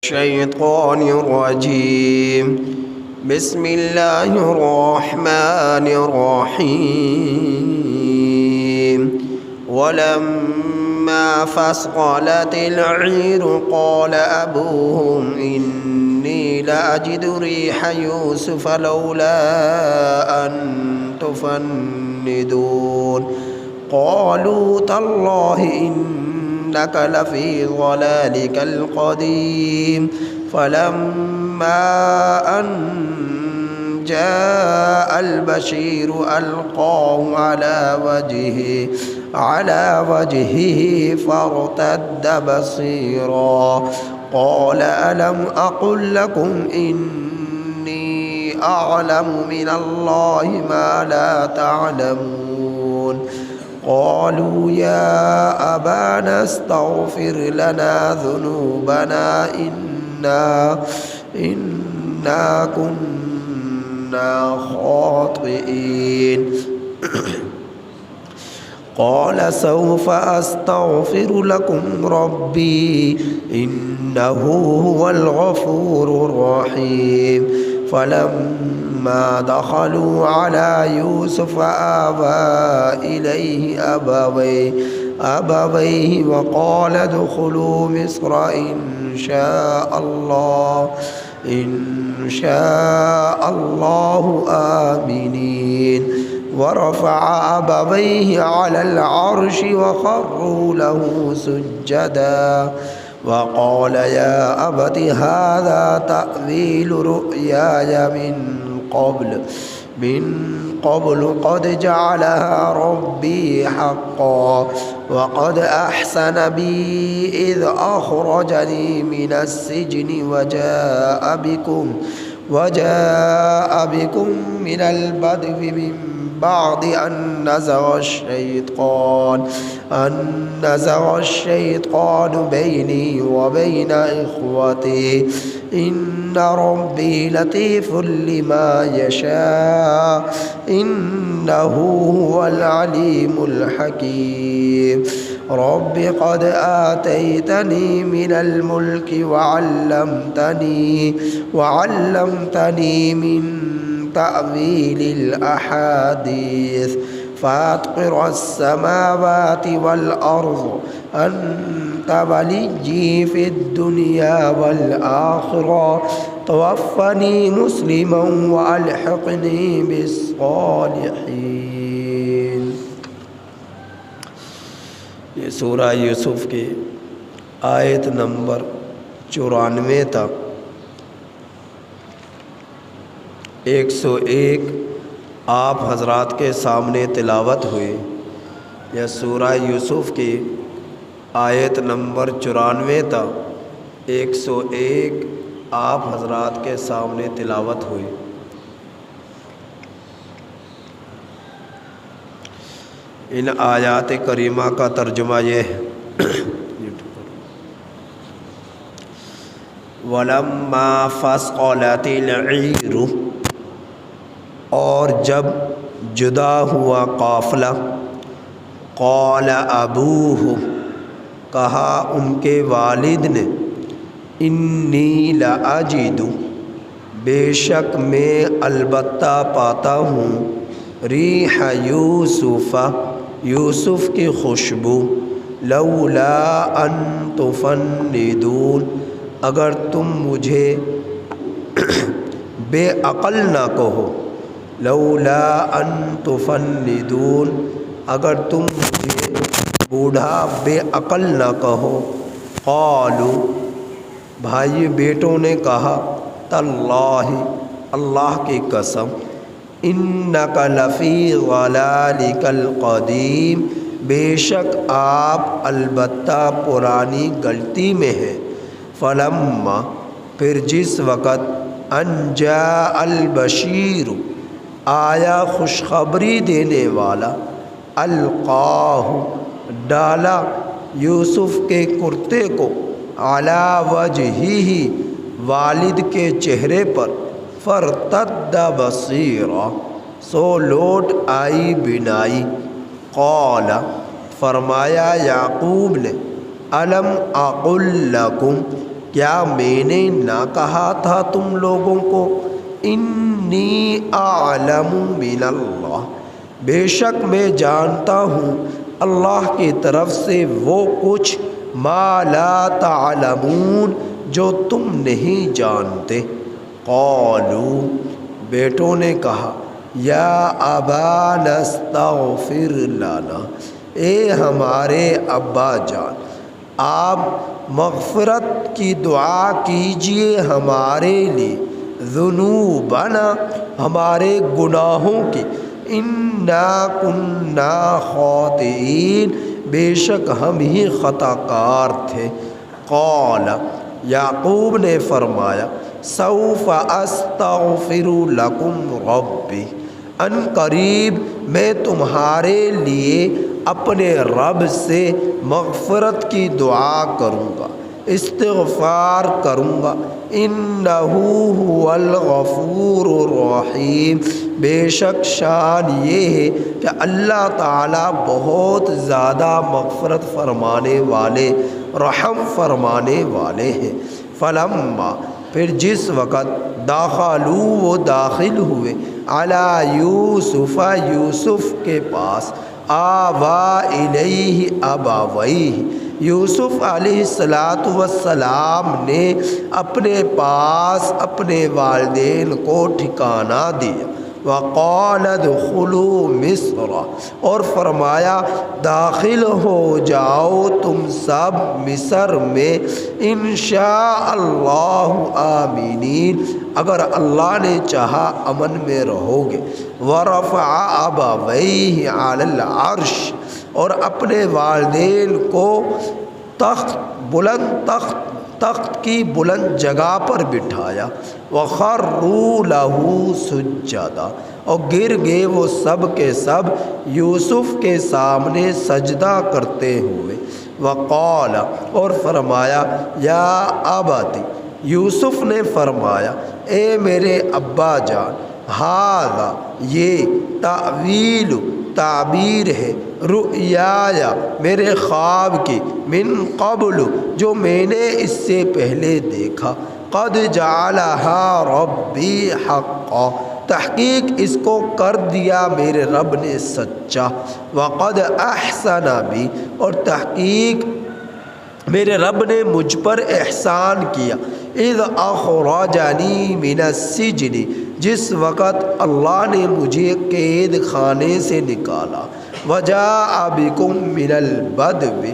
الشيطان الرجيم. بسم الله الرحمن الرحيم. ولما فصلت العير قال أبوهم إني لأجد ريح يوسف لولا أن تفندون قالوا تالله إنك لفي ضلالك القديم. فلما أن جاء البشير ألقاه على وجهه فارتد بصيرا قال ألم أقل لكم إني أعلم من الله ما لا تعلمون. قالوا يا أبانا استغفر لنا ذنوبنا إنا كنا خاطئين. قال سوف أستغفر لكم ربي إنه هو الغفور الرحيم. فلما دخلوا على يوسف آوى إليه أبويه وقال ادخلوا مصر إن شاء الله آمنين. ورفع أبويه على العرش وخروا له سجدا وقال يا أبت هذا تأويل رؤياي من قبل قد جعلها ربي حقا وقد أحسن بي إذ أخرجني من السجن وجاء بكم من البدو من بعد أن نزغ الشيطان بيني وبين إخوتي إن ربي لطيف لما يشاء إنه هو العليم الحكيم. رب قد آتيتني من الملك وعلمتني من تأويل الأحاديث فاطر السماوات والأرض أنت وليي في الدنيا والآخرة توفني مسلما وألحقني بالصالحين. یہ سورہ یوسف کی آیت نمبر 94 تک 101 آپ حضرات کے سامنے تلاوت ہوئی. یہ سورہ یوسف کی آیت نمبر 94 تک 101 آپ حضرات کے سامنے تلاوت ہوئی. ان آیات کریمہ کا ترجمہ یہ ہے وَلَمَّا فَصَلَتِ الْعِيرُ اور جب جدا ہوا قافلہ قال ابوہ کہا ان کے والد نے انی لأجد بے شک میں البتہ پاتا ہوں ریح یوسف کی خوشبو لولا ان تفندون اگر تم مجھے بے عقل نہ کہو لولا ان تفندون اگر تم مجھے بوڑھا بے عقل نہ کہو. قالوا بھائی بیٹوں نے کہا تاللہ اللہ کی قسم انک لفی ضلالک القدیم بے شک آپ البتہ پرانی غلطی میں ہیں. فلما پھر جس وقت ان جاء البشیر آیا خوشخبری دینے والا القاہ ڈالا یوسف کے کرتے کو علی وجہہ والد کے چہرے پر فرتد بصیرا سو لوٹ آئی بینائی. قال فرمایا یعقوب نے الم اقل لکم کیا میں نے نہ کہا تھا تم لوگوں کو انی اعلم من اللہ، بے شک میں جانتا ہوں اللہ کی طرف سے وہ کچھ ما لا تعلمون جو تم نہیں جانتے۔ قالوا، بیٹوں نے کہا، یا ابانا استغفر لنا، اے ہمارے ابا جان آپ مغفرت کی دعا کیجئے ہمارے لیے، ذنوبنا ہمارے گناہوں کی، انا کنا خاطئین بے شک ہم ہی خطا کار تھے۔ قال، یعقوب نے فرمایا، سوف استغفر لکم ربی، ان قریب میں تمہارے لیے اپنے رب سے مغفرت کی دعا کروں گا، استغفار کروں گا۔ انہ هو الغفور الرحیم، بے شک شان یہ ہے کہ اللہ تعالیٰ بہت زیادہ مغفرت فرمانے والے، رحم فرمانے والے ہیں۔ فلما، پھر جس وقت داخلوا وہ داخل ہوئے، علی یوسف یوسف کے پاس، آوا الیہ ابویہ، یوسف علیہ السلام نے اپنے پاس اپنے والدین کو ٹھکانہ دیا۔ وقال ادخلوا مصر، اور فرمایا داخل ہو جاؤ تم سب مصر میں، انشاء اللہ آمینین، اگر اللہ نے چاہا امن میں رہو گے۔ ورفع ابویہ علی العرش، اور اپنے والدین کو تخت کی بلند جگہ پر بٹھایا۔ وخروا لہ سجدا، اور گر گئے وہ سب کے سب یوسف کے سامنے سجدہ کرتے ہوئے۔ وقال، اور فرمایا، یا ابت، یوسف نے فرمایا، اے میرے ابا جان، ھذا یہ تعویل تعبیر ہے، رؤیا میرے خواب کی، من قبل جو میں نے اس سے پہلے دیکھا، قد جعلہا ربی حقا، تحقیق اس کو کر دیا میرے رب نے سچا، وقد احسن بی، اور تحقیق میرے رب نے مجھ پر احسان کیا، اذ اخرجنی من السجن، جس وقت اللہ نے مجھے قید خانے سے نکالا، وجاء بکم من البدو،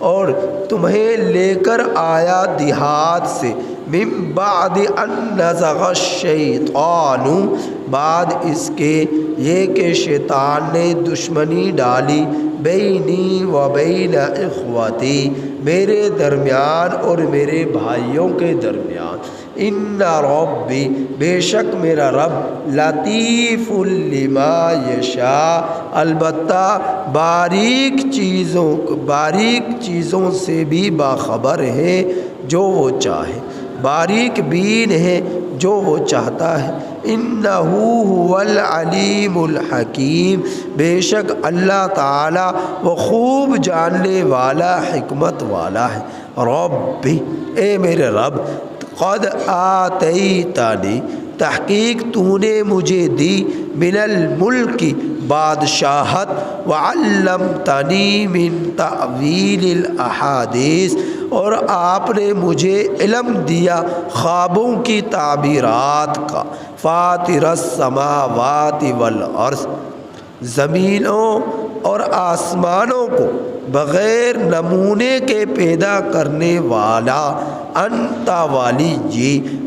اور تمہیں لے کر آیا دیہات سے، من بعد ان نزغ الشیطان، بعد اس کے یہ کہ شیطان نے دشمنی ڈالی، بینی و بین اخوتی، میرے درمیان اور میرے بھائیوں کے درمیان، ان ربی، بے شک میرا رب، لطیف لما یشاء، البتہ باریک چیزوں سے بھی باخبر ہے جو وہ چاہے، باریک بین ہے جو وہ چاہتا ہے۔ انہ هو العلیم الحکیم، بے شک اللہ تعالیٰ وہ خوب جاننے والا، حکمت والا ہے۔ ربی، اے میرے رب، قد آتیتنی، تحقیق تو نے مجھے دی، من الملک، بادشاہت، وعلمتنی من تعویل الاحادیث، اور آپ نے مجھے علم دیا خوابوں کی تعبیرات کا، فاطر السماوات والارض، زمینوں اور آسمانوں کو بغیر نمونے کے پیدا کرنے والا، انت ولی،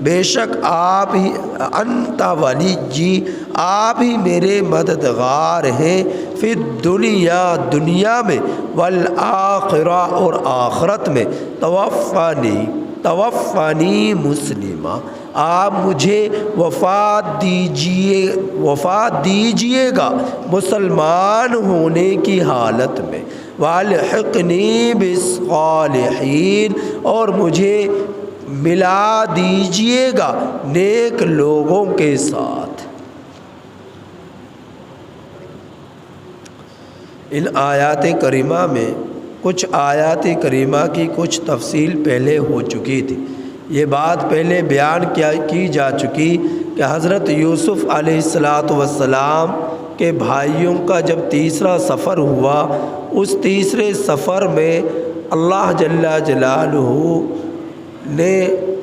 بے شک آپ ہی، انت ولی، آپ ہی میرے مددگار ہیں، فی الدنیا، دنیا میں، والآخرہ، اور آخرت میں، توفانی مسلمہ، آپ مجھے وفات دیجیے گا مسلمان ہونے کی حالت میں، والحقنی بالصالحین، اور مجھے ملا دیجیے گا نیک لوگوں کے ساتھ۔ ان آیات کریمہ میں کچھ آیات کریمہ کی کچھ تفصیل پہلے ہو چکی تھی، یہ بات پہلے بیان کی جا چکی کہ حضرت یوسف علیہ السلام کے بھائیوں کا جب تیسرا سفر ہوا، اس تیسرے سفر میں اللہ جل جلالہ نے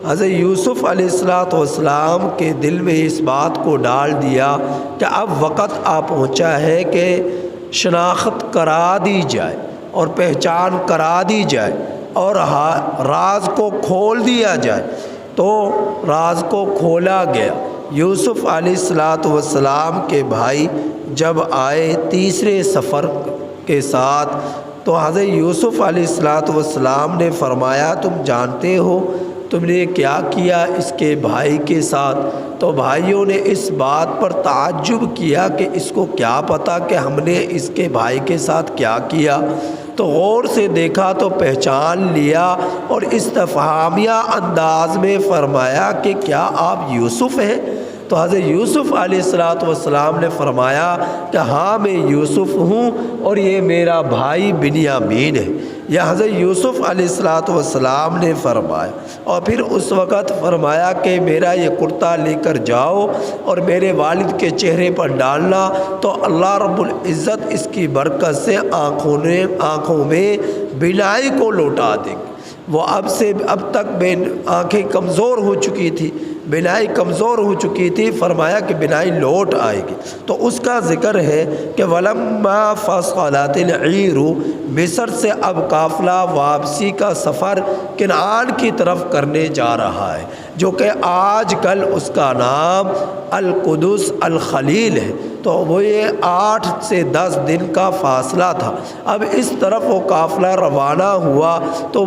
حضرت یوسف علیہ السلام کے دل میں اس بات کو ڈال دیا کہ اب وقت آ پہنچا ہے کہ شناخت کرا دی جائے اور پہچان کرا دی جائے اور راز کو کھول دیا جائے۔ تو راز کو کھولا گیا۔ یوسف علیہ السلام کے بھائی جب آئے تیسرے سفر کے ساتھ تو حضرت یوسف علیہ السلام نے فرمایا تم جانتے ہو تم نے کیا کیا اس کے بھائی کے ساتھ؟ تو بھائیوں نے اس بات پر تعجب کیا کہ اس کو کیا پتہ کہ ہم نے اس کے بھائی کے ساتھ کیا کیا؟ تو غور سے دیکھا تو پہچان لیا اور استفہامیہ انداز میں فرمایا کہ کیا آپ یوسف ہیں؟ تو حضرت یوسف علیہ السلام نے فرمایا کہ ہاں میں یوسف ہوں اور یہ میرا بھائی بنیامین ہے۔ یہ حضرت یوسف علیہ السلام نے فرمایا اور پھر اس وقت فرمایا کہ میرا یہ کرتا لے کر جاؤ اور میرے والد کے چہرے پر ڈالنا تو اللہ رب العزت اس کی برکت سے آنکھوں میں بینائی کو لوٹا دیں گے۔ وہ اب تک آنکھیں کمزور ہو چکی تھی، بینائی کمزور ہو چکی تھی، فرمایا کہ بینائی لوٹ آئے گی۔ تو اس کا ذکر ہے کہ وَلَمَّا فَصَلَتِ الْعِيرُ، مصر سے اب قافلہ واپسی کا سفر کنعان کی طرف کرنے جا رہا ہے، جو کہ آج کل اس کا نام القدس الخلیل ہے۔ تو وہ یہ 8 سے 10 دن کا فاصلہ تھا۔ اب اس طرف وہ قافلہ روانہ ہوا تو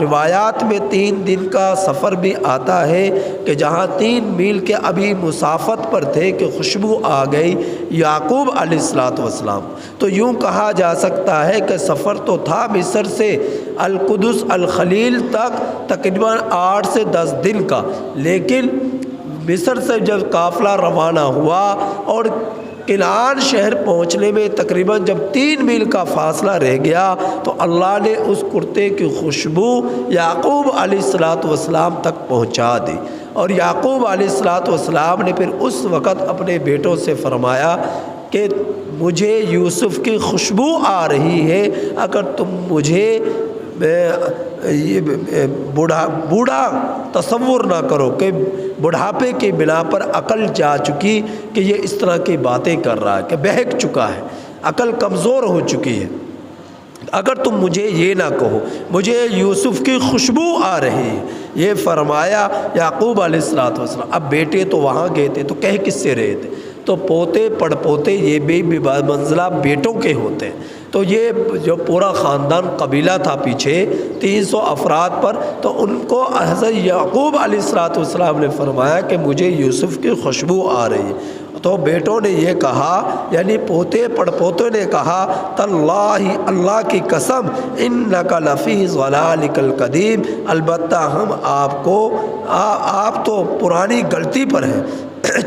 روایات میں 3 دن کا سفر بھی آتا ہے کہ جہاں 3 میل کے ابھی مسافت پر تھے کہ خوشبو آ گئی یعقوب علیہ السلام۔ تو یوں کہا جا سکتا ہے کہ سفر تو تھا مصر سے القدس الخلیل تک تقریباً 8 سے 10 دن کا، لیکن مصر سے جب قافلہ روانہ ہوا اور کنعان شہر پہنچنے میں تقریباً جب 3 میل کا فاصلہ رہ گیا تو اللہ نے اس کرتے کی خوشبو یعقوب علیہ السلام تک پہنچا دی، اور یعقوب علیہ السلام نے پھر اس وقت اپنے بیٹوں سے فرمایا کہ مجھے یوسف کی خوشبو آ رہی ہے، اگر تم مجھے یہ بوڑھا تصور نہ کرو کہ بڑھاپے کی بنا پر عقل جا چکی کہ یہ اس طرح کی باتیں کر رہا ہے، کہ بہک چکا ہے، عقل کمزور ہو چکی ہے، اگر تم مجھے یہ نہ کہو مجھے یوسف کی خوشبو آ رہی ہے، یہ فرمایا یعقوب علیہ السلام۔ اب بیٹے تو وہاں گئے تھے تو کہہ کس سے رہے تھے؟ تو پوتے پڑ پوتے یہ بھی منزلہ بیٹوں کے ہوتے ہیں۔ تو یہ جو پورا خاندان قبیلہ تھا پیچھے 300 افراد پر، تو ان کو حضرت یعقوب علیہ السلام نے فرمایا کہ مجھے یوسف کی خوشبو آ رہی ہے۔ تو بیٹوں نے یہ کہا، یعنی پوتے پڑ پوتے نے کہا تاللہ، اللہ کی قسم، انک لفی ضلالک القدیم، البتہ ہم آپ تو پرانی غلطی پر ہیں۔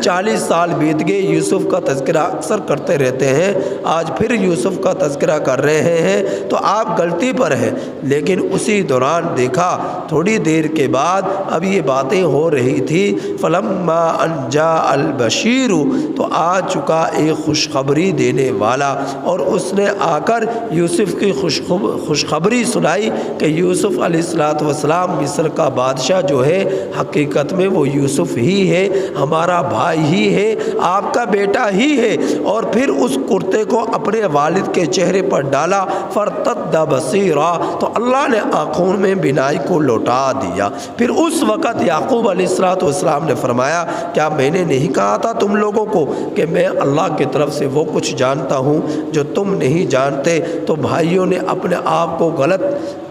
40 سال بیت گئے، یوسف کا تذکرہ اکثر کرتے رہتے ہیں، آج پھر یوسف کا تذکرہ کر رہے ہیں، تو آپ غلطی پر ہیں۔ لیکن اسی دوران دیکھا تھوڑی دیر کے بعد اب یہ باتیں ہو رہی تھی، فلما ان جاء البشیر، تو آ چکا ایک خوشخبری دینے والا، اور اس نے آ کر یوسف کی خوشخبری سنائی کہ یوسف علیہ السلام مصر کا بادشاہ جو ہے حقیقت میں وہ یوسف ہی ہے، ہمارا بھائی ہی ہے، آپ کا بیٹا ہی ہے۔ اور پھر اس کرتے کو اپنے والد کے چہرے پر ڈالا، فرتد بصیرا، تو اللہ نے آنکھوں میں بینائی کو لوٹا دیا۔ پھر اس وقت یعقوب علیہ السلام نے فرمایا کیا میں نے نہیں کہا تھا تم لوگوں کو کہ میں اللہ کی طرف سے وہ کچھ جانتا ہوں جو تم نہیں جانتے؟ تو بھائیوں نے اپنے آپ کو غلط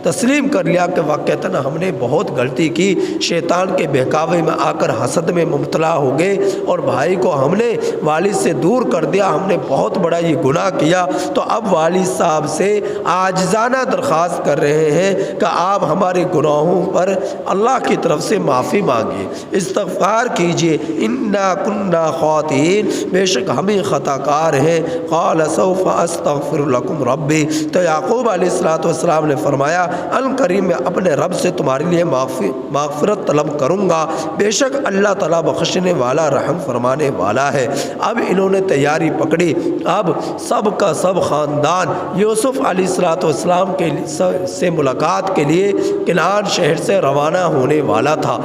تسلیم کر لیا کہ واقعتاً ہم نے بہت غلطی کی، شیطان کے بہکاوے میں آ کر حسد میں مبتلا ہو گئے اور بھائی کو ہم نے والد سے دور کر دیا، ہم نے بہت بڑا یہ گناہ کیا۔ تو اب والد صاحب سے عاجزانہ درخواست کر رہے ہیں کہ آپ ہمارے گناہوں پر اللہ کی طرف سے معافی مانگیے، استغفار کیجیے، انا کنا خاطئین، بے شک ہم ہی خطا کار ہیں۔ قال سوف استغفر لکم ربی، تو یعقوب علیہ السلام نے فرمایا ان قریب میں اپنے رب سے تمہارے لیے مغفرت طلب کروں گا، بے شک اللہ تعالیٰ بخشنے والا رحم فرمانے والا ہے۔ اب انہوں نے تیاری پکڑی، اب سب کا سب خاندان یوسف علیہ السلام کے سے ملاقات کے لیے کنعان شہر سے روانہ ہونے والا تھا۔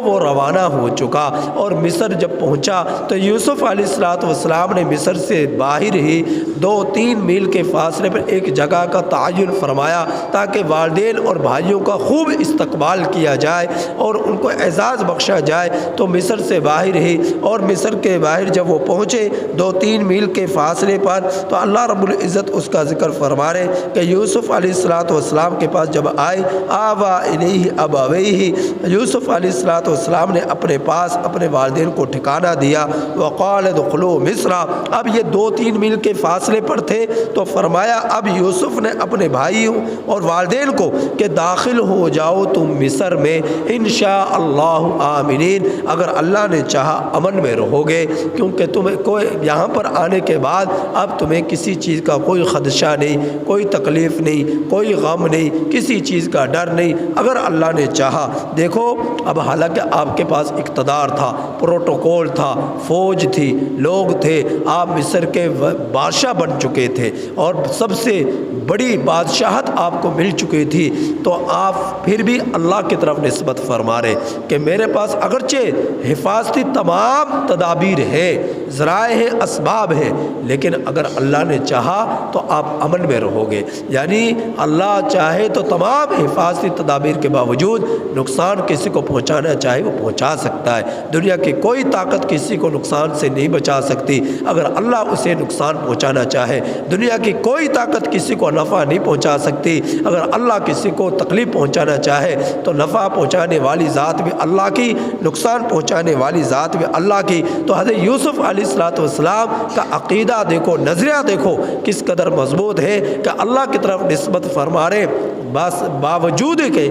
وہ روانہ ہو چکا اور مصر جب پہنچا تو یوسف علیہ السلام نے مصر سے باہر ہی 2-3 میل کے فاصلے پر ایک جگہ کا تعین فرمایا تاکہ والدین اور بھائیوں کا خوب استقبال کیا جائے اور ان کو اعزاز بخشا جائے۔ تو مصر سے باہر ہی، اور مصر کے باہر جب وہ پہنچے 2-3 میل کے فاصلے پر، تو اللہ رب العزت اس کا ذکر فرما رہے کہ یوسف علیہ السلام کے پاس جب آئے، آوا الیہ ابویہ، یوسف علیہ السلام نے اپنے پاس اپنے والدین کو ٹھکانہ دیا۔ وقال ادخلوا مصر، اب یہ 2-3 میل کے فاصلے پر تھے، تو فرمایا اب یوسف نے اپنے بھائیوں اور والدین کو کہ داخل ہو جاؤ تم مصر میں انشاء اللہ آمنین، اگر اللہ نے چاہا امن میں رہو گے، کیونکہ تمہیں کوئی یہاں پر آنے کے بعد اب تمہیں کسی چیز کا کوئی خدشہ نہیں، کوئی تکلیف نہیں، کوئی غم نہیں، کسی چیز کا ڈر نہیں، اگر اللہ نے چاہا۔ دیکھو اب حالانکہ آپ کے پاس اقتدار تھا، پروٹوکول تھا، فوج تھی، لوگ تھے، آپ مصر کے بادشاہ بن چکے تھے اور سب سے بڑی بادشاہت آپ کو مل چکی تھی، تو آپ پھر بھی اللہ کی طرف نسبت فرما رہے کہ میرے پاس اگرچہ حفاظتی تمام تدابیر ہے، ذرائع ہے، اسباب ہے، لیکن اگر اللہ نے چاہا تو آپ امن میں رہو گے۔ یعنی اللہ چاہے تو تمام حفاظتی تدابیر کے باوجود نقصان کسی کو پہنچانا چاہے وہ پہنچا سکتا ہے۔ دنیا کی کوئی طاقت کسی کو نقصان سے نہیں بچا سکتی اگر اللہ اسے نقصان پہنچانا چاہے، دنیا کی کوئی طاقت کسی کو نفع نہیں پہنچا سکتی، اگر اللہ کسی کو تکلیف پہنچانا چاہے تو نفع پہنچانے والی ذات بھی اللہ کی، نقصان پہنچانے والی ذات بھی اللہ کی۔ تو حضرت یوسف علیہ السلام کا عقیدہ دیکھو، نظریہ دیکھو کس قدر مضبوط ہے کہ اللہ کی طرف نسبت فرما رہے، بس باوجود کہ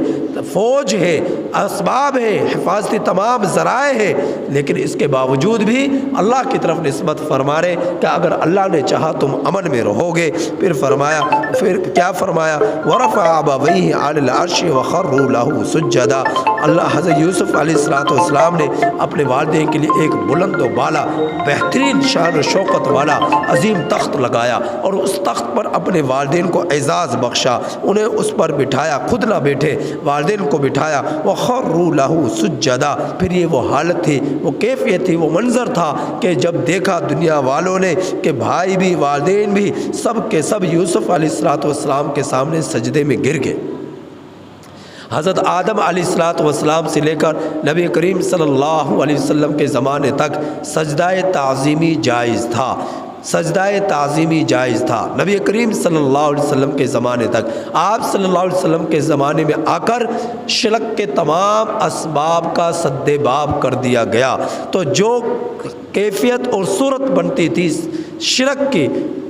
فوج ہے، اسباب ہے، حفاظتی تمام ذرائع ہے، لیکن اس کے باوجود بھی اللہ کی طرف نسبت فرما رہے کہ اگر اللہ نے چاہا تم امن میں رہو گے۔ پھر کیا فرمایا؟ ورفع ابویہ علی العرش وخروا لہ سجدا، اللہ حضرت یوسف علیہ السلام نے اپنے والدین کے لیے ایک بلند و بالا، بہترین شان و شوکت والا عظیم تخت لگایا اور اس تخت پر اپنے والدین کو اعزاز بخشا، انہیں اس پر بٹھایا، خود نہ بیٹھے، والدین کو بٹھایا۔ وخروا لہ سجدا، پھر یہ وہ حالت تھی، وہ کیفیت تھی، وہ منظر تھا کہ جب دیکھا دنیا والوں نے کہ بھائی بھی، والدین بھی، سب کے سب یوسف علیہ السلام کے سامنے سجدے میں گر گئے۔ حضرت آدم علیہ السلام سے لے کر نبی کریم صلی اللہ علیہ وسلم کے زمانے تک سجدہ تعظیمی جائز تھا، سجدہ تعظیمی جائز تھا۔ نبی کریم صلی اللہ علیہ وسلم کے زمانے تک، آپ صلی اللہ علیہ وسلم کے زمانے میں آ کر شرک کے تمام اسباب کا سد باب کر دیا گیا، تو جو کیفیت اور صورت بنتی تھی شرک کی،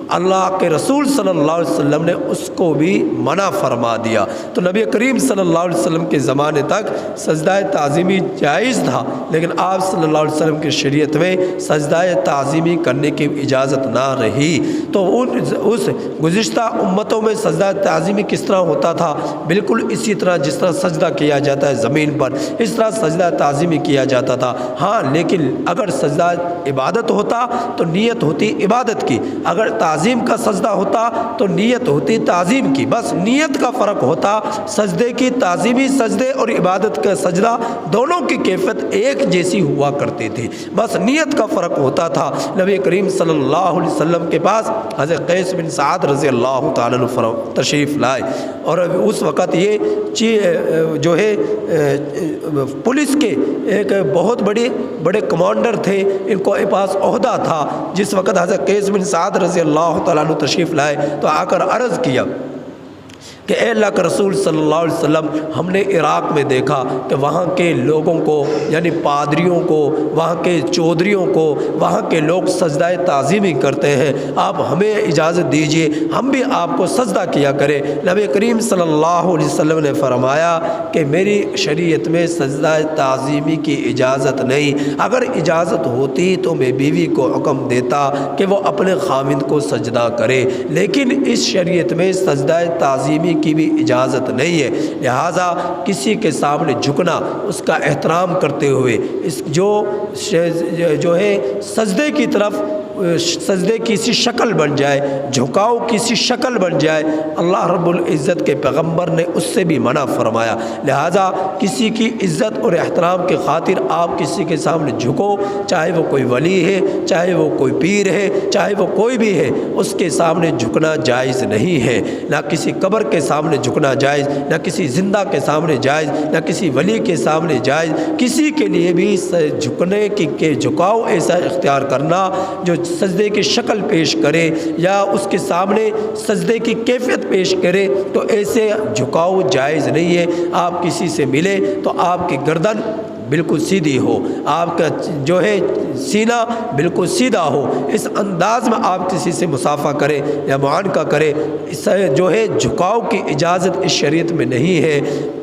اللہ کے رسول صلی اللہ علیہ وسلم نے اس کو بھی منع فرما دیا۔ تو نبی کریم صلی اللہ علیہ وسلم کے زمانے تک سجدہ تعظیمی جائز تھا، لیکن آپ صلی اللہ علیہ وسلم کی شریعت میں سجدہ تعظیمی کرنے کی اجازت نہ رہی۔ تو اس گزشتہ امتوں میں سجدہ تعظیمی کس طرح ہوتا تھا؟ بالکل اسی طرح جس طرح سجدہ کیا جاتا ہے زمین پر، اس طرح سجدہ تعظیمی کیا جاتا تھا۔ ہاں، لیکن اگر سجدہ عبادت ہوتا تو نیت ہوتی عبادت کی، اگر تعظیم کا سجدہ ہوتا تو نیت ہوتی تعظیم کی، بس نیت کا فرق ہوتا۔ سجدے کی تعظیمی سجدے اور عبادت کا سجدہ دونوں کی کیفیت ایک جیسی ہوا کرتی تھی، بس نیت کا فرق ہوتا تھا۔ نبی کریم صلی اللہ علیہ وسلم کے پاس حضرت قیس بن سعد رضی اللہ تعالیٰ عنہ تشریف لائے، اور اس وقت یہ جو ہے پولیس کے ایک بہت بڑے کمانڈر تھے، ان کو پاس عہدہ تھا۔ جس وقت حضرت قیس بن سعد رضی اللہ تعالیٰ عنہ تشریف لائے تو آ کر عرض کیا کہ اے اللہ کا رسول صلی اللہ علیہ وسلم، ہم نے عراق میں دیکھا کہ وہاں کے لوگوں کو، یعنی پادریوں کو، وہاں کے چودھریوں کو، وہاں کے لوگ سجدہ تعظیمی کرتے ہیں، آپ ہمیں اجازت دیجئے ہم بھی آپ کو سجدہ کیا کریں۔ نبی کریم صلی اللہ علیہ وسلم نے فرمایا کہ میری شریعت میں سجدہ تعظیمی کی اجازت نہیں، اگر اجازت ہوتی تو میں بیوی کو حکم دیتا کہ وہ اپنے خاوند کو سجدہ کرے، لیکن اس شریعت میں سجدہ تعظیمی تعظیمی کی بھی اجازت نہیں ہے۔ لہٰذا کسی کے سامنے جھکنا، اس کا احترام کرتے ہوئے جو ہے سجدے کی طرف، سجدے کی سی شکل بن جائے، جھکاؤ کی سی شکل بن جائے، اللہ رب العزت کے پیغمبر نے اس سے بھی منع فرمایا۔ لہٰذا کسی کی عزت اور احترام کی خاطر آپ کسی کے سامنے جھکو، چاہے وہ کوئی ولی ہے، چاہے وہ کوئی پیر ہے، چاہے وہ کوئی بھی ہے، اس کے سامنے جھکنا جائز نہیں ہے۔ نہ کسی قبر کے سامنے جھکنا جائز، نہ کسی زندہ کے سامنے جائز، نہ کسی ولی کے سامنے جائز۔ کسی کے لیے بھی جھکنے کی جھکاؤ ایسا اختیار کرنا جو سجدے کی شکل پیش کرے یا اس کے سامنے سجدے کی کیفیت پیش کرے، تو ایسے جھکاؤ جائز نہیں ہے۔ آپ کسی سے ملے تو آپ کی گردن بالکل سیدھی ہو، آپ کا جو ہے سینہ بالکل سیدھا ہو، اس انداز میں آپ کسی سے مصافحہ کرے یا معانقہ کرے۔ اس جو ہے جھکاؤ کی اجازت اس شریعت میں نہیں ہے،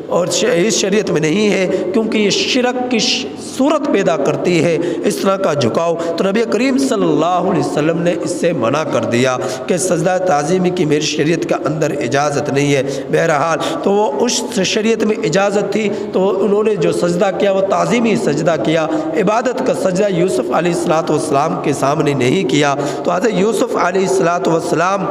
اور اس شریعت میں نہیں ہے، کیونکہ یہ شرک کی صورت پیدا کرتی ہے اس طرح کا جھکاؤ۔ تو نبی کریم صلی اللہ علیہ وسلم نے اس سے منع کر دیا کہ سجدہ تعظیمی کی میری شریعت کے اندر اجازت نہیں ہے۔ بہرحال تو وہ اس شریعت میں اجازت تھی، تو انہوں نے جو سجدہ کیا وہ تعظیمی سجدہ کیا، عبادت کا سجدہ یوسف علیہ السلام کے سامنے نہیں کیا۔ تو حضرت یوسف علیہ السلام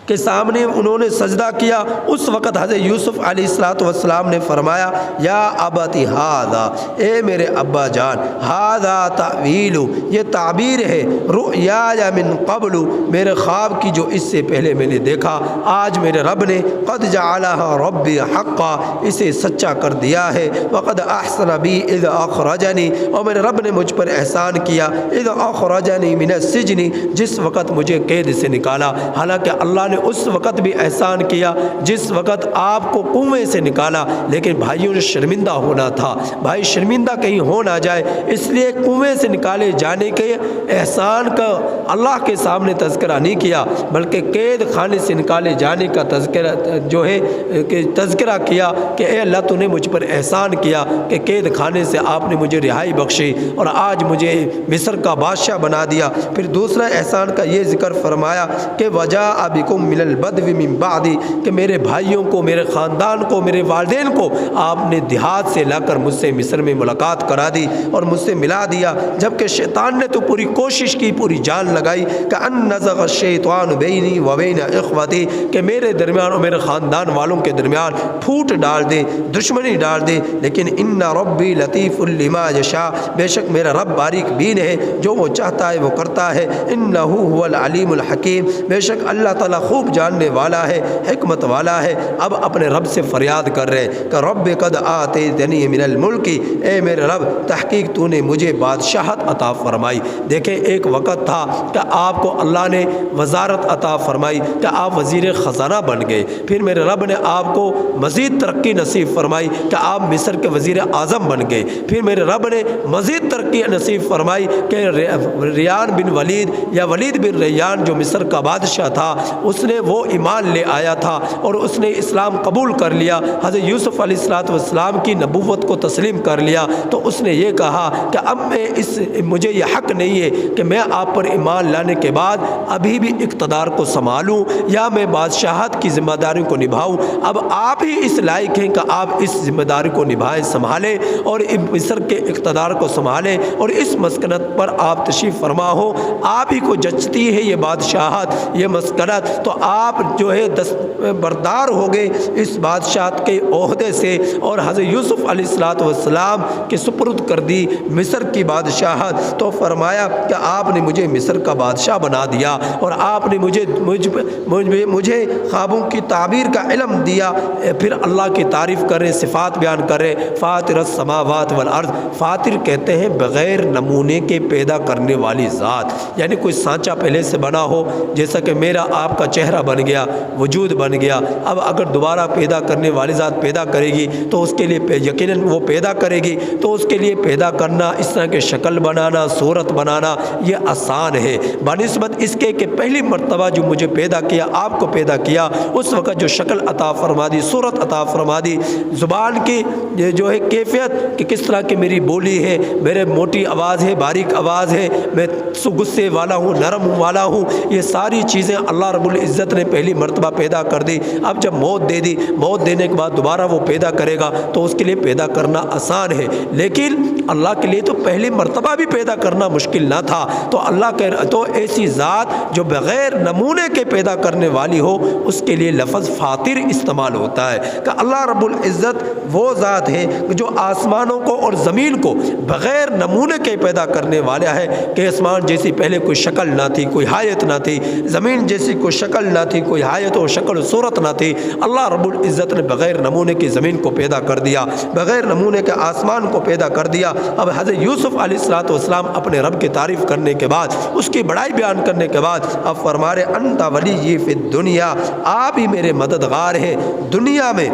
کے سامنے انہوں نے سجدہ کیا، اس وقت حضرت یوسف علیہ السلام نے فرمایا یا ابتی ھذا، اے میرے ابا جان، ھذا تعویل، یہ تعبیر ہے، رؤیا من قبل، میرے خواب کی جو اس سے پہلے میں نے دیکھا، آج میرے رب نے قد جعلھا ربی حقا، اسے سچا کر دیا ہے، وقد احسن بی اذ اخرجنی، اور میرے رب نے مجھ پر احسان کیا، اذ اخرجنی من السجن، جس وقت مجھے قید سے نکالا۔ حالانکہ اللہ نے اس وقت بھی احسان کیا جس وقت آپ کو کنویں سے نکالا، لیکن بھائیوں نے شرمندہ ہونا تھا، بھائی شرمندہ کہیں ہو نہ جائے، اس لیے کنویں سے نکالے جانے کے احسان کا اللہ کے سامنے تذکرہ نہیں کیا، بلکہ قید خانے سے نکالے جانے کا تذکرہ جو ہے کہ تذکرہ کیا کہ اے اللہ تو نے مجھ پر احسان کیا کہ قید خانے سے آپ نے مجھے رہائی بخشی اور آج مجھے مصر کا بادشاہ بنا دیا۔ پھر دوسرا احسان کا یہ ذکر فرمایا کہ وجاء بکم من البدو من بعدی، کہ میرے بھائیوں کو، میرے خاندان کو، میرے والدین کو آپ نے دیہات سے لا کر مجھ سے مصر میں ملاقات کرا دی اور مجھ سے ملا دیا، جبکہ شیطان نے تو پوری کوشش کی، پوری جان لگائی کہ ان نزغ الشیطان بینی و بین اخوتی، کہ میرے درمیان اور میرے خاندان والوں کے درمیان پھوٹ ڈال دے، دشمنی ڈال دے، لیکن ان ربی لطیف لما یشاء، بے شک میرا رب باریک بین ہے، جو وہ چاہتا ہے وہ کرتا ہے، انہ هو العلیم الحکیم، بے شک اللہ تعالیٰ خوب جاننے والا ہے، حکمت والا ہے۔ اب اپنے رب سے فریاد کر رہے کہ رب قد آتیتنی من الملک، اے میرے رب تحقیق تو نے مجھے بادشاہت عطا فرمائی۔ دیکھیں ایک وقت تھا کہ آپ کو اللہ نے وزارت عطا فرمائی کہ آپ وزیر خزانہ بن گئے، پھر میرے رب نے آپ کو مزید ترقی نصیب فرمائی کہ آپ مصر کے وزیر اعظم بن گئے، پھر میرے رب نے مزید ترقی نصیب فرمائی کہ ریان بن ولید یا ولید بن ریان جو مصر کا بادشاہ تھا، اس نے وہ ایمان لے آیا تھا اور اس نے اسلام قبول کر لیا، حضرت یوسف علیہ السلام کی نبوت کو تسلیم کر لیا، تو اس نے یہ کہا کہ اب میں مجھے یہ حق نہیں ہے کہ میں آپ پر ایمان لانے کے بعد ابھی بھی اقتدار کو سنبھالوں یا میں بادشاہت کی ذمہ داری کو نبھاؤں، اب آپ ہی اس لائق ہیں کہ آپ اس ذمہ داری کو نبھائیں، سنبھالیں اور مصر کے اقتدار کو سنبھالیں اور اس مسکنت پر آپ تشریف فرما ہو، آپ ہی کو جچتی ہے یہ بادشاہت، یہ مسکنت، تو آپ جو ہے دستبردار ہو گئے اس بادشاہت کے عہدے سے اور حضرت یوسف علیہ السلام کے سپرد کر دی مصر کی بادشاہت۔ تو فرمایا کہ آپ نے مجھے مصر کا بادشاہ بنا دیا اور آپ نے مجھے خوابوں کی تعبیر کا علم دیا۔ پھر اللہ کی تعریف کریں، صفات بیان کریں، فاطر السماوات والارض، فاطر کہتے ہیں بغیر نمونے کے پیدا کرنے والی ذات، یعنی کوئی سانچہ پہلے سے بنا ہو، جیسا کہ میرا آپ کا چہرہ بن گیا، وجود بن گیا، اب اگر دوبارہ پیدا کرنے والی ذات پیدا کرے گی تو اس کے لیے یقیناً وہ پیدا کرے گی، تو اس کے لیے پیدا کرنا، اس طرح کے شکل بنانا، صورت بنانا یہ آسان ہے بنسبت اس کے کہ پہلی مرتبہ جو مجھے پیدا کیا، آپ کو پیدا کیا، اس وقت جو شکل عطا فرما دی، صورت عطا فرما دی، زبان کی جو ہے کیفیت کہ کس طرح کی میری بولی ہے، میرے موٹی آواز ہے، باریک آواز ہے، میں غصے والا ہوں، نرم والا ہوں، یہ ساری چیزیں اللہ رب العزت العزت نے پہلی مرتبہ پیدا کر دی، اب جب موت دے دی، موت دینے کے بعد دوبارہ وہ پیدا کرے گا تو اس کے لیے پیدا کرنا آسان ہے، لیکن اللہ کے لیے تو پہلی مرتبہ بھی پیدا کرنا مشکل نہ تھا۔ تو اللہ کے تو ایسی ذات جو بغیر نمونے کے پیدا کرنے والی ہو، اس کے لیے لفظ فاطر استعمال ہوتا ہے کہ اللہ رب العزت وہ ذات ہے جو آسمانوں کو اور زمین کو بغیر نمونے کے پیدا کرنے والا ہے کہ آسمان جیسی پہلے کوئی شکل نہ تھی، کوئی حایت نہ تھی، زمین جیسی کوئی شکل نہ تھی، کوئی حایت و شکل و صورت نہ تھی، اللہ رب العزت نے بغیر نمونے کی زمین کو پیدا کر دیا، بغیر نمونے کے آسمان کو پیدا کر دیا۔ اب حضرت یوسف علیہ السلام اپنے رب کی تعریف کرنے کے بعد، اس کی بڑائی بیان کرنے کے بعد اب فرما رہے انت ولی فی الدنیا، آپ ہی میرے مددگار ہیں دنیا میں،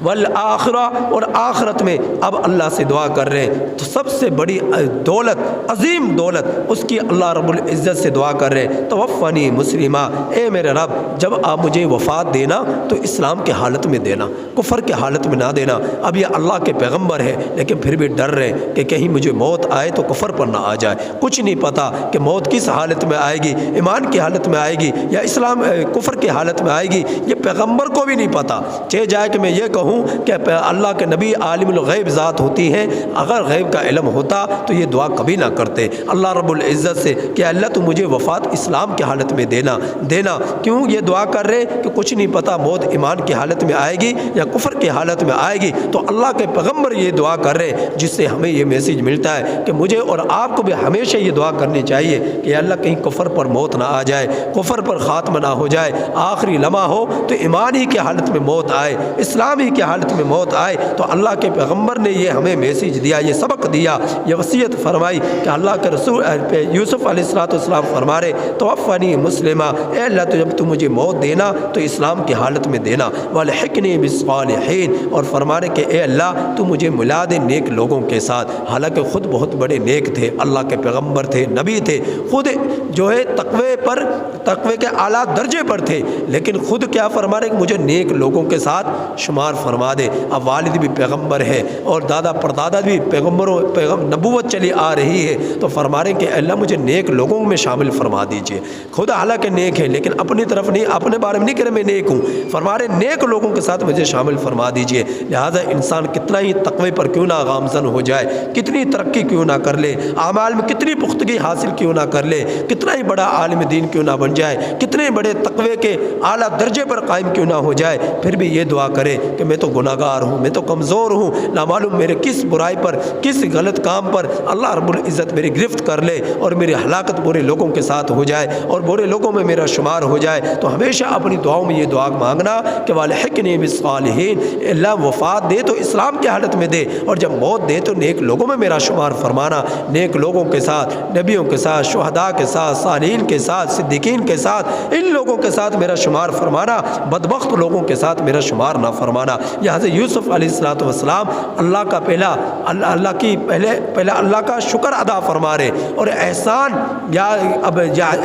والآخرہ اور آخرت میں۔ اب اللہ سے دعا کر رہے ہیں تو سب سے بڑی دولت، عظیم دولت اس کی اللہ رب العزت سے دعا کر رہے ہیں توفنی مسلمہ، اے میرے رب جب آپ مجھے وفات دینا تو اسلام کے حالت میں دینا، کفر کے حالت میں نہ دینا۔ اب یہ اللہ کے پیغمبر ہے لیکن پھر بھی ڈر رہے کہ کہیں مجھے موت آئے تو کفر پر نہ آ جائے، کچھ نہیں پتہ کہ موت کس حالت میں آئے گی، ایمان کی حالت میں آئے گی یا اسلام کفر کی حالت میں آئے گی، یہ پیغمبر کو بھی نہیں پتہ۔ چہ جائے کہ میں یہ کہوں کہ اللہ کے نبی عالم الغیب ذات ہوتی ہیں، اگر غیب کا علم ہوتا تو یہ دعا کبھی نہ کرتے اللہ رب العزت سے کہ اللہ تو مجھے وفات اسلام کی حالت میں دینا۔ کیوں یہ دعا کر رہے کہ کچھ نہیں پتہ موت ایمان کی حالت میں آئے گی یا کفر کی حالت میں آئے گی، تو اللہ کے پیغمبر یہ دعا کر رہے، جس سے ہمیں یہ میسیج ملتا ہے کہ مجھے اور آپ کو بھی ہمیشہ یہ دعا کرنی چاہیے کہ اللہ کہیں کفر پر موت نہ آ جائے، کفر پر خاتمہ نہ ہو جائے، آخری لمحہ ہو تو ایمان ہی کی حالت میں موت آئے، اسلام ہی کی حالت میں موت آئے۔ تو اللہ کے پیغمبر نے یہ ہمیں میسیج دیا، یہ سبق دیا، یہ وصیت فرمائی کہ اللہ کے رسول یوسف علیہ السلام فرما رہے توفنی مسلمہ، اے اللہ تو جب تو مجھے موت دینا تو اسلام کی حالت میں دینا، والحقنی بالصالحین، اور فرما رہے کہ اے اللہ تو مجھے ملا دے نیک لوگوں کے ساتھ۔ حالانکہ خود بہت بڑے نیک تھے، اللہ کے پیغمبر تھے، نبی تھے، خود جو ہے تقوی کے اعلیٰ درجے پر تھے، لیکن خود کیا فرما رہے کہ مجھے نیک لوگوں کے ساتھ شمار فرما دے۔ اب والد بھی پیغمبر ہے اور دادا پردادا بھی نبوت چلی آ رہی ہے، تو فرما رہے کہ اللہ مجھے نیک لوگوں میں شامل فرما دیجئے۔ خود حالانکہ نیک ہے لیکن اپنی طرف نہیں، اپنے بارے میں نہیں کہ میں نیک ہوں، فرما رہے نیک لوگوں کے ساتھ مجھے شامل فرما دیجئے۔ لہٰذا انسان کتنا ہی تقوی پر کیوں نہ گامزن ہو جائے، کتنی ترقی کیوں نہ کر لے، اعمال میں کتنی پختگی حاصل کیوں نہ کر لے، کتنا ہی بڑا عالم دین کیوں نہ بن جائے، کتنے بڑے تقوی کے اعلیٰ درجے پر قائم کیوں نہ ہو جائے، پھر بھی یہ دعا کرے کہ میں تو گناہ گار ہوں، میں تو کمزور ہوں، نہ معلوم میرے کس برائی پر، کس غلط کام پر اللہ رب العزت میری گرفت کر لے اور میری ہلاکت برے لوگوں کے ساتھ ہو جائے اور برے لوگوں میں میرا شمار ہو جائے۔ تو ہمیشہ اپنی دعاؤں میں یہ دعا مانگنا کہ والحقنی بالصالحین، اللہ وفات دے تو اسلام کی حالت میں دے اور جب موت دے تو نیک لوگوں میں میرا شمار فرمانا، نیک لوگوں کے ساتھ، نبیوں کے ساتھ، شہداء کے ساتھ، صالحین کے ساتھ، صدیقین کے ساتھ، ان لوگوں کے ساتھ میرا شمار فرمانا، بدبخت لوگوں کے ساتھ میرا شمار نہ فرمانا۔ یہاں سے یوسف علیہ السلام اللہ کا پہلا اللہ کا شکر ادا فرما رہے اور احسان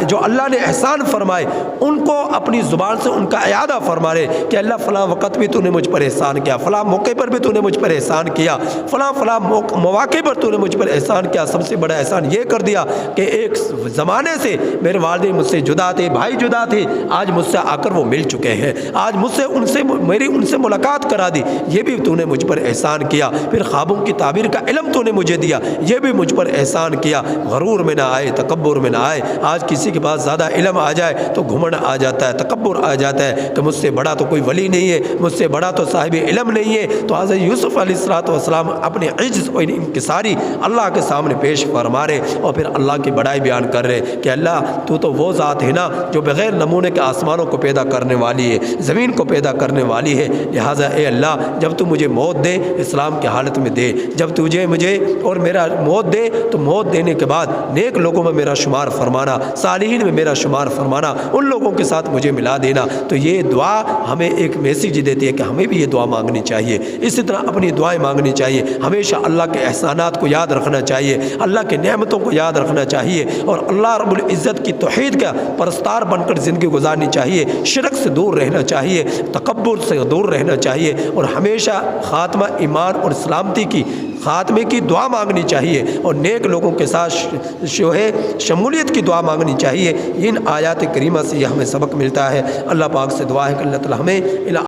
جو اللہ نے احسان فرمائے ان کو اپنی زبان سے ان کا اعادہ فرما رہے کہ اللہ فلاں وقت بھی تو نے مجھ پر احسان کیا، فلاں موقع پر بھی تو نے مجھ پر احسان کیا، فلاں مواقع پر تو نے مجھ پر احسان کیا۔ سب سے بڑا احسان یہ کر دیا کہ ایک زمانے سے میرے والدین مجھ سے جدا تھے، بھائی جدا تھے، آج مجھ سے آ کر وہ مل چکے ہیں، آج مجھ سے ان سے ملاقات کرا دی، یہ بھی تو نے مجھ پر احسان کیا۔ پھر خوابوں کی تعبیر کا علم تو نے مجھے دیا، یہ بھی مجھ پر احسان کیا۔ غرور میں نہ آئے، تکبر میں نہ آئے۔ آج کسی کے پاس زیادہ علم آ جائے تو گھمنڈ آ جاتا ہے، تکبر آ جاتا ہے کہ مجھ سے بڑا تو کوئی ولی نہیں ہے، مجھ سے بڑا تو صاحب علم نہیں ہے۔ تو حضرت یوسف علیہ السلام اپنے عجز اور انکساری اللہ کے سامنے پیش فرما رہے اور پھر اللہ کی بڑائی بیان کر رہے کہ اللہ تو وہ ذات ہے نا جو بغیر نمونے کے آسمانوں کو پیدا کرنے والی ہے، زمین کو پیدا کرنے والی ہے۔ لہٰذا اے اللہ جب تو مجھے موت دے اسلام کی حالت میں دے، جب تجھے مجھے اور میرا موت دے تو موت دینے کے بعد نیک لوگوں میں میرا شمار فرمانا، صالحین میں میرا شمار فرمانا، ان لوگوں کے ساتھ مجھے ملا دینا۔ تو یہ دعا ہمیں ایک میسیج دیتی ہے کہ ہمیں بھی یہ دعا مانگنی چاہیے، اسی طرح اپنی دعائیں مانگنی چاہیے، ہمیشہ اللہ کے احسانات کو یاد رکھنا چاہیے، اللہ کے نعمتوں کو یاد رکھنا چاہیے اور اللہ رب رب العزت کی توحید کا پرستار بن کر زندگی گزارنی چاہیے، شرک سے دور رہنا چاہیے، تکبر سے دور رہنا چاہیے، اور ہمیشہ خاتمہ ایمان اور سلامتی کی خاتمے کی دعا مانگنی چاہیے، اور نیک لوگوں کے ساتھ شمولیت کی دعا مانگنی چاہیے۔ ان آیات کریمہ سے یہ ہمیں سبق ملتا ہے۔ اللہ پاک سے دعا ہے کہ اللہ تعالی ہمیں